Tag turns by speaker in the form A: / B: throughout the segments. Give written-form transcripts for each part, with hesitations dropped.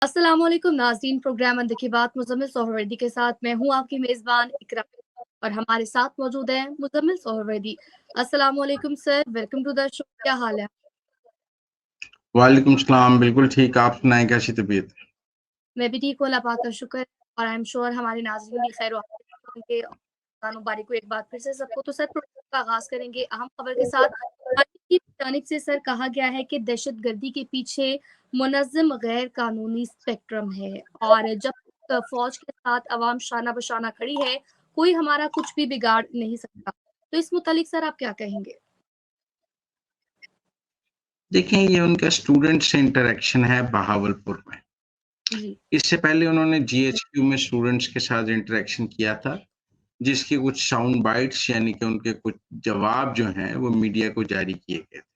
A: अस्सलाम वालेकुम नाज़रीन, प्रोग्राम अंदर की बात मुज़म्मिल सोहरवर्दी के साथ मैं हूँ आपकी मेज़बान इकरा और हमारे साथ मौजूद हैं मुज़म्मिल सोहरवर्दी। अस्सलाम वालेकुम sir, welcome to the show. क्या हाल है?
B: वालेकुम सलाम, बिल्कुल ठीक। आप सुनाएं, कैसी तबीयत?
A: मैं भी ठीक हूँ, अल्लाह पाक का शुक्र है और आई एम श्योर हमारे नाज़रीन भी खैर वाफियत होंगे। रमज़ान मुबारक को एक बार फिर से सबको। तो सर प्रोग्राम का आगाज़ करेंगे अहम खबर के साथ। की जानिब से सर कहा गया है कि दहशतगर्दी के पीछे मुनज़्ज़म गैर कानूनी स्पेक्ट्रम है और जब तक फ़ौज के साथ अवाम शाना बशाना खड़ी है, कोई हमारा कुछ भी बिगाड़ नहीं सकता। तो इस मुतालिक सर आप क्या कहेंगे?
B: देखें, ये उनका स्टूडेंट से इंटरेक्शन है बहावलपुर में।
A: जी।
B: इससे पहले उन्होंने जीएचक्यू में स्टूडेंट्स के साथ इंटरेक्शन किया था, जिसके कुछ साउंड बाइट्स यानी कि उनके कुछ जवाब जो हैं वो मीडिया को जारी किए गए थे।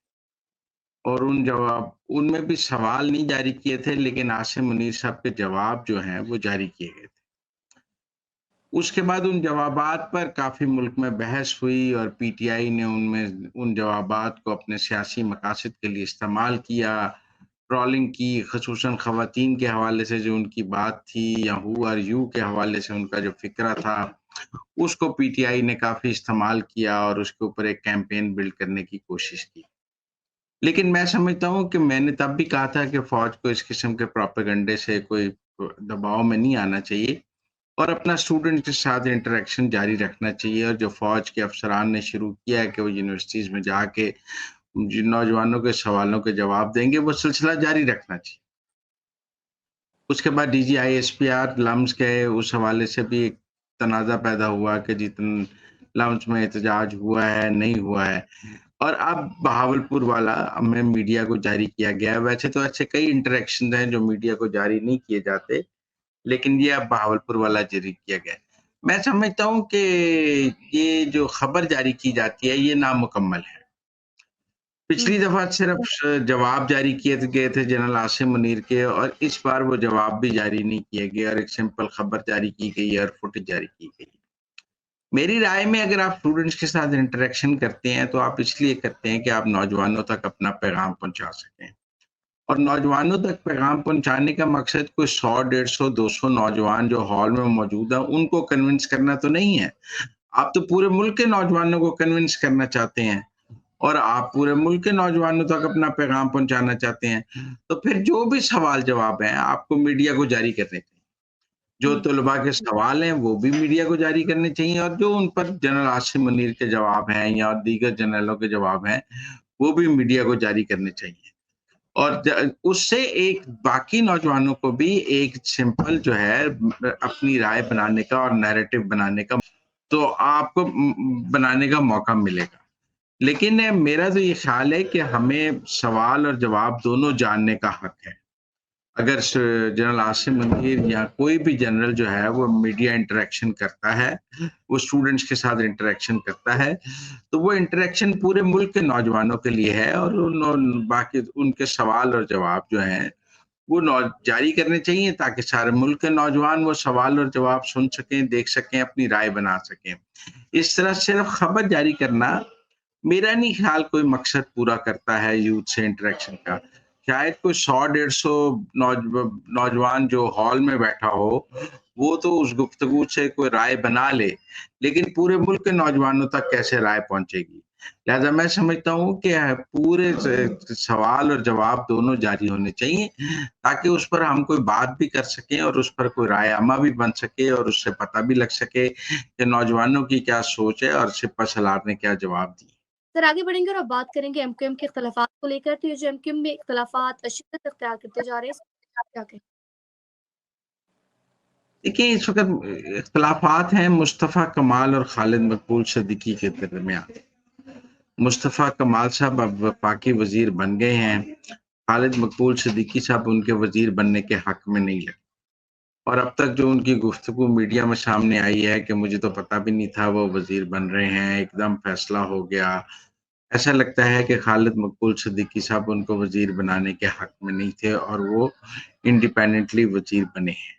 B: और उनमें भी सवाल नहीं जारी किए थे, लेकिन आसिम मुनीर साहब के जवाब जो हैं वो जारी किए गए थे। उसके बाद उन जवाबात पर काफ़ी मुल्क में बहस हुई और पीटीआई ने उन जवाबात को अपने सियासी मकासद के लिए इस्तेमाल किया, ट्रोलिंग की, ख़ुसूसन ख़वातीन के हवाले से जो उनकी बात थी या हू आर यू के हवाले से उनका जो फ़िक्रा था, उसको पीटीआई ने काफ़ी इस्तेमाल किया और उसके ऊपर एक कैंपेन बिल्ड करने की कोशिश की। लेकिन मैं समझता हूँ कि मैंने तब भी कहा था कि फ़ौज को इस किस्म के प्रोपेगेंडे से कोई दबाव में नहीं आना चाहिए और अपना स्टूडेंट के साथ इंटरेक्शन जारी रखना चाहिए। और जो फ़ौज के अफ़सरान ने शुरू किया है कि वो यूनिवर्सिटीज़ में जाके जिन नौजवानों के सवालों के जवाब देंगे, वो सिलसिला जारी रखना चाहिए। उसके बाद डीजीआईएसपीआर लम्स गए, उस हवाले से भी एक तनाज़ा पैदा हुआ कि लम्स में एहतजाज हुआ है, नहीं हुआ है। और अब बहावलपुर वाला में मीडिया को जारी किया गया है। वैसे तो ऐसे कई इंटरेक्शन हैं जो मीडिया को जारी नहीं किए जाते, लेकिन ये अब बहावलपुर वाला जारी किया गया है। मैं समझता हूँ कि ये जो खबर जारी की जाती है, ये नामुकम्मल है। पिछली दफ़ा सिर्फ़ जवाब जारी किए गए थे जनरल आसिम मुनीर के, और इस बार वो जवाब भी जारी नहीं किए गए और एक सिंपल खबर जारी की गई है और फुटेज जारी की गई है। मेरी राय में अगर आप स्टूडेंट्स के साथ इंटरेक्शन करते हैं, तो आप इसलिए करते हैं कि आप नौजवानों तक अपना पैगाम पहुँचा सकें। और नौजवानों तक पैगाम पहुँचाने का मकसद कोई 100, 150, 200 नौजवान जो हॉल में मौजूद हैं, उनको कन्विंस करना तो नहीं है। आप तो पूरे मुल्क के नौजवानों को कन्विंस करना चाहते हैं और आप पूरे मुल्क के नौजवानों तक अपना पैगाम पहुँचाना चाहते हैं। तो फिर जो भी सवाल-जवाब हैं, आपको मीडिया को जारी करने चाहिए। जो
A: जी।
B: तलबा के सवाल हैं, वो भी मीडिया को जारी करने चाहिए और जो उन पर जनरल आसिम मुनीर के जवाब हैं या दीगर जनरलों के जवाब हैं, वो भी मीडिया को जारी करने चाहिए। और उससे एक बाकी नौजवानों को भी एक सिंपल जो है अपनी राय बनाने का और नैरेटिव बनाने का तो आपको बनाने का मौका मिलेगा। लेकिन मेरा तो ये ख्याल है कि हमें सवाल और जवाब दोनों जानने का हक है। अगर जनरल आसिम मुनीर या कोई भी जनरल जो है वो मीडिया इंटरेक्शन करता है, वो स्टूडेंट्स के साथ इंटरेक्शन करता है, तो वो इंटरेक्शन पूरे मुल्क के नौजवानों के लिए है और बाकी उनके सवाल और जवाब जो हैं वो जारी करने चाहिए ताकि सारे मुल्क के नौजवान वो सवाल और जवाब सुन सकें, देख सकें, अपनी राय बना सकें। इस तरह सिर्फ खबर जारी करना मेरा नहीं ख्याल कोई मकसद पूरा करता है यूथ से इंटरेक्शन का। शायद कोई 100, 150 नौजवान जो हॉल में बैठा हो, वो तो उस गुफ्तगू से कोई राय बना ले, लेकिन पूरे मुल्क के नौजवानों तक कैसे राय पहुँचेगी? लिहाज़ा मैं समझता हूँ कि पूरे सवाल और जवाब दोनों जारी होने चाहिए, ताकि उस पर हम कोई बात भी कर सकें और उस पर कोई राय-अमा भी बन सके और उससे पता भी लग सके कि नौजवानों की क्या सोच है और सिपह सलार ने क्या जवाब दिए।
A: सर आगे बढ़ेंगे और अब बात करेंगे एमक्यूएम के इख्तिलाफ़ात को लेकर। तो ये जो एमक्यूएम में इख्तिलाफ़ात शिद्दत इख्तियार करते जा रहे हैं, आप क्या कहें?
B: देखिए, इस वक़्त इख्तिलाफ़ात हैं मुस्तफ़ा कमाल और खालिद मकबूल सिद्दीकी के दरमियान। मुस्तफ़ा कमाल साहब अब वफ़ाकी वज़ीर बन गए हैं। खालिद मकबूल सिद्दीकी साहब उनके वज़ीर बनने के हक़ में नहीं लगे। और अब तक जो उनकी गुफ्तगू मीडिया में सामने आई है कि मुझे तो पता भी नहीं था वो वज़ीर बन रहे हैं, एकदम फ़ैसला हो गया। ऐसा लगता है कि खालिद मकबूल सिद्दीकी साहब उनको वज़ीर बनाने के हक़ में नहीं थे और वो इंडिपेंडेंटली वज़ीर बने हैं।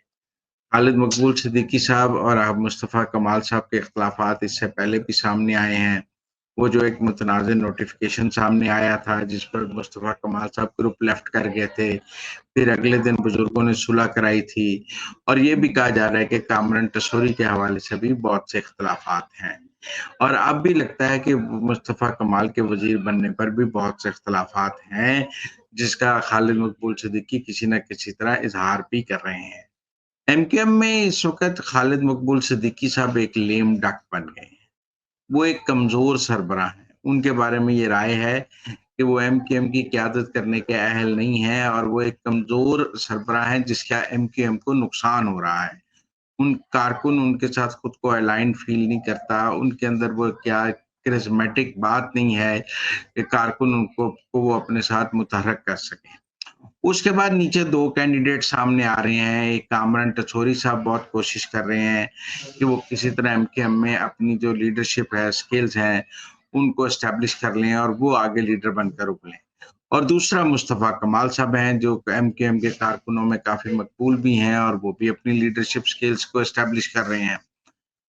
B: खालिद मकबूल सिद्दीकी साहब और मुस्तफ़ा कमाल साहब के इख्तिलाफ़ात इससे पहले भी सामने आए हैं وہ جو ایک متنازع نوٹیفیکیشن سامنے آیا تھا جس پر مصطفیٰ کمال صاحب گروپ لیفٹ کر گئے تھے، پھر اگلے دن بزرگوں نے صلح کرائی تھی، اور یہ بھی کہا جا رہا ہے کہ کامران ٹسوری کے حوالے سے بھی بہت سے اختلافات ہیں، اور اب بھی لگتا ہے کہ مصطفیٰ کمال کے وزیر بننے پر بھی بہت سے اختلافات ہیں، جس کا خالد مقبول صدیقی کسی نہ کسی طرح اظہار بھی کر رہے ہیں۔ ایم کیو ایم میں اس وقت خالد مقبول صدیقی صاحب ایک لیم ڈک بن گئے ہیں، وہ ایک کمزور سربراہ ہیں، ان کے بارے میں یہ رائے ہے کہ وہ ایم کیو ایم کی قیادت کرنے کے اہل نہیں ہیں، اور وہ ایک کمزور سربراہ ہیں جس کا ایم کیو ایم کو نقصان ہو رہا ہے۔ ان کارکن ان کے ساتھ خود کو الائن فیل نہیں کرتا، ان کے اندر وہ کیا کرزمیٹک بات نہیں ہے کہ کارکن ان کو وہ اپنے ساتھ متحرک کر سکیں۔ اس کے بعد نیچے دو کینڈیڈیٹ سامنے آ رہے ہیں، ایک کامران ٹسوری صاحب بہت کوشش کر رہے ہیں کہ وہ کسی طرح ایم کیو ایم میں اپنی جو لیڈرشپ ہے، سکلز ہیں، ان کو اسٹیبلش کر لیں اور وہ آگے لیڈر بن کر ابھریں، اور دوسرا مصطفیٰ کمال صاحب ہیں جو ایم کیو ایم کے کارکنوں میں کافی مقبول بھی ہیں اور وہ بھی اپنی لیڈرشپ سکلز کو اسٹیبلش کر رہے ہیں۔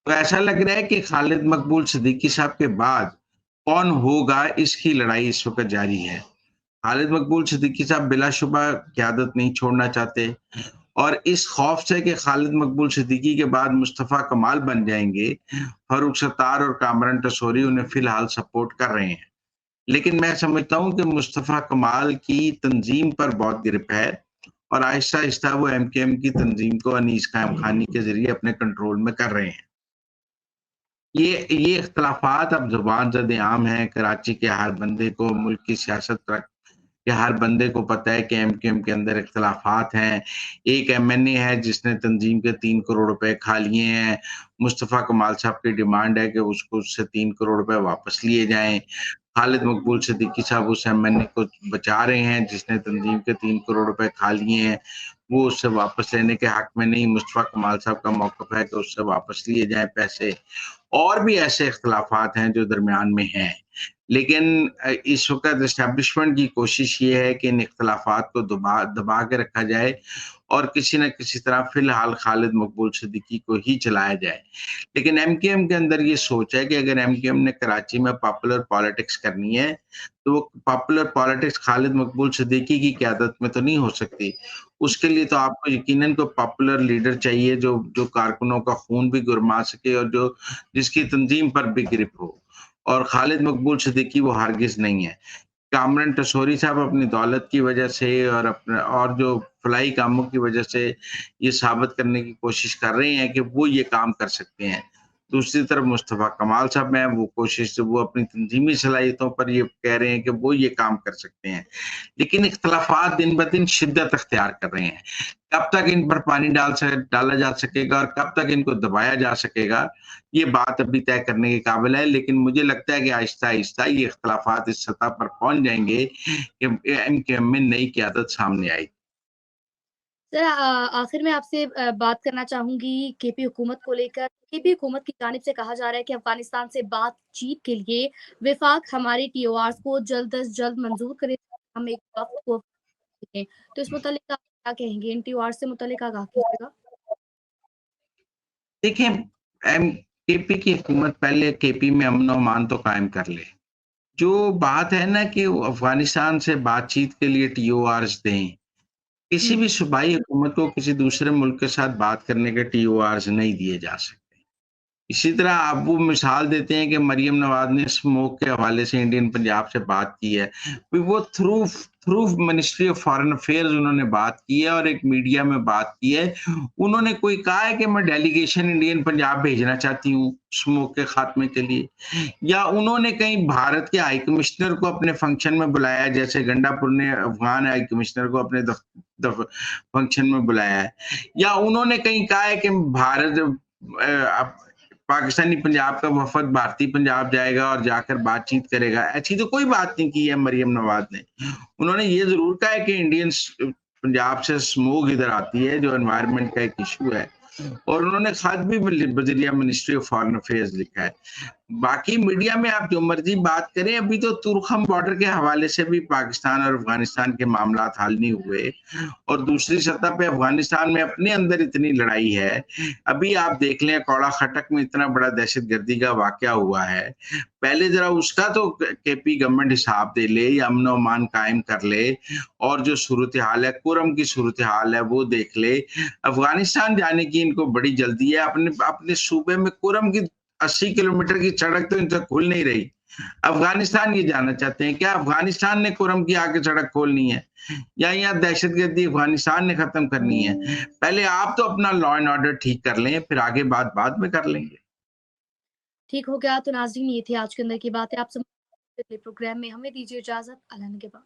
B: تو ایسا لگ رہا ہے کہ خالد مقبول صدیقی صاحب کے بعد کون ہوگا، اس کی لڑائی اس وقت جاری ہے۔ خالد مقبول صدیقی صاحب بلا شبہ قیادت نہیں چھوڑنا چاہتے، اور اس خوف سے کہ خالد مقبول صدیقی کے بعد مصطفیٰ کمال بن جائیں گے، فاروق ستار اور کامران ٹسوری انہیں فی الحال سپورٹ کر رہے ہیں، لیکن میں سمجھتا ہوں کہ مصطفیٰ کمال کی تنظیم پر بہت گرپ ہے، اور آہستہ آہستہ وہ ایم کیو ایم کی تنظیم کو انیس قائم خانی کے ذریعے اپنے کنٹرول میں کر رہے ہیں۔ یہ اختلافات اب زبان زد عام ہیں، کراچی کے ہر بندے کو، ملک کی سیاست کہ ہر بندے کو پتہ ہے کہ ایم کیو ایم کے اندر اختلافات ہیں۔ ایک ایم این اے ہے جس نے تنظیم کے 3 کروڑ روپے کھا لیے ہیں، مصطفیٰ کمال صاحب کی ڈیمانڈ ہے کہ اس سے 3 کروڑ روپے واپس لیے جائیں۔ خالد مقبول صدیقی صاحب اس ایم این اے کو بچا رہے ہیں جس نے تنظیم کے 3 کروڑ روپے کھا لیے ہیں، وہ اس سے واپس لینے کے حق میں نہیں۔ مصطفیٰ کمال صاحب کا موقف ہے کہ اس سے واپس لیے جائیں پیسے، اور بھی ایسے اختلافات ہیں جو درمیان میں ہیں، لیکن اس وقت اسٹیبلشمنٹ کی کوشش یہ ہے کہ ان اختلافات کو دبا کے رکھا جائے اور کسی نہ کسی طرح فی الحال خالد مقبول صدیقی کو ہی چلایا جائے۔ لیکن ایم کیو ایم کے اندر یہ سوچ ہے کہ اگر ایم کیو ایم نے کراچی میں پاپولر پالیٹکس کرنی ہے تو وہ پاپولر پالیٹکس خالد مقبول صدیقی کی قیادت میں تو نہیں ہو سکتی، اس کے لیے تو آپ کو یقیناً کوئی پاپولر لیڈر چاہیے جو کارکنوں کا خون بھی گرما سکے اور جس کی تنظیم پر بھی گرپ ہو، اور خالد مقبول صدیقی وہ ہرگز نہیں ہے۔ کامران ٹسوری صاحب اپنی دولت کی وجہ سے اور جو فلاحی کاموں کی وجہ سے یہ ثابت کرنے کی کوشش کر رہے ہیں کہ وہ یہ کام کر سکتے ہیں۔ دوسری طرف مصطفیٰ کمال صاحب ہیں، وہ اپنی تنظیمی صلاحیتوں پر یہ کہہ رہے ہیں کہ وہ یہ کام کر سکتے ہیں، لیکن اختلافات دن بدن شدت اختیار کر رہے ہیں۔ کب تک ان پر پانی ڈالا جا سکے گا اور کب تک ان کو دبایا جا سکے گا، یہ بات ابھی طے کرنے کے قابل ہے، لیکن مجھے لگتا ہے کہ آہستہ آہستہ یہ اختلافات اس سطح پر پہنچ جائیں گے کہ ایم کیو ایم میں نئی قیادت سامنے آئے گی۔
A: سر آخر میں آپ سے بات کرنا چاہوں گی کے پی حکومت کو لے کر۔ کے پی حکومت کی جانب سے کہا جا رہا ہے کہ افغانستان سے بات چیت کے لیے وفاق ہمارے ٹی او آرز کو جلد از جلد منظور کرے، ہم ایک وقت کو دیں۔ تو اس متعلق آپ کیا کہیں گے؟ ان ٹی او آر سے متعلق آگاہ کیجیے گا۔
B: دیکھیں، کے پی کی حکومت پہلے کے پی میں امن و امان تو قائم کر لے۔ جو بات ہے نا کہ افغانستان سے بات چیت کے لیے ٹی او آرز دیں، کسی بھی صوبائی حکومت کو کسی دوسرے ملک کے ساتھ بات کرنے کے ٹی او آرز نہیں دیے جا سکتے۔ اسی طرح آپ وہ مثال دیتے ہیں کہ مریم نواز نے اسموک کے حوالے سے انڈین پنجاب سے بات کی ہے، وہ through ministry of foreign affairs انہوں نے بات کی ہے اور ایک میڈیا میں بات کی ہے۔ انہوں نے کوئی کہا ہے کہ میں ڈیلیگیشن انڈین پنجاب بھیجنا چاہتی ہوں اسموک کے خاتمے کے لیے، یا انہوں نے کہیں بھارت کے ہائی کمشنر کو اپنے فنکشن میں بلایا، جیسے گنڈا پور نے افغان ہائی کمشنر کو اپنے فنکشن میں بلایا ہے، یا انہوں نے کہیں کہا ہے کہ بھارت پاکستانی پنجاب کا وفد بھارتی پنجاب جائے گا اور جا کر بات چیت کرے گا؟ ایسی تو کوئی بات نہیں کی ہے مریم نواز نے۔ انہوں نے یہ ضرور کہا ہے کہ انڈین پنجاب سے اسموگ ادھر آتی ہے جو انوائرمنٹ کا ایک ایشو ہے، اور انہوں نے خط بھی بذریعہ منسٹری آف فارن افیئرز لکھا ہے۔ बाकी मीडिया में आप जो मर्जी बात करें, अभी तो तुरखम बॉर्डर के हवाले से भी पाकिस्तान और अफगानिस्तान के मामलात हल नहीं हुए, और दूसरी सतह पे अफगानिस्तान में अपने अंदर इतनी लड़ाई है। अभी आप देख लें, कौड़ा खटक में इतना बड़ा दहशतगर्दी का वाकया हुआ है, पहले जरा उसका तो केपी गवर्नमेंट हिसाब दे ले या अमन अमान कायम कर ले, और जो सूरत हाल है, कुरम की सूरत हाल है वो देख ले। अफगानिस्तान जाने की इनको बड़ी जल्दी है, अपने अपने सूबे में कुरम की 80 किलोमीटर की सड़क तो इनसे खुल नहीं रही। अफगानिस्तान ये जानना चाहते हैं क्या अफगानिस्तान ने कुरम की आके सड़क खोलनी है, या यहाँ दहशतगर्दी अफगानिस्तान ने खत्म करनी है? पहले आप तो अपना लॉ एंड ऑर्डर ठीक कर लें, फिर आगे बात बाद में कर लेंगे।
A: ठीक हो गया। तो नाज़रीन, ये थी आज के अंदर की बातें। आपसे प्रोग्राम में हमें दीजिए इजाज़त। अल्लाह ने के बाद।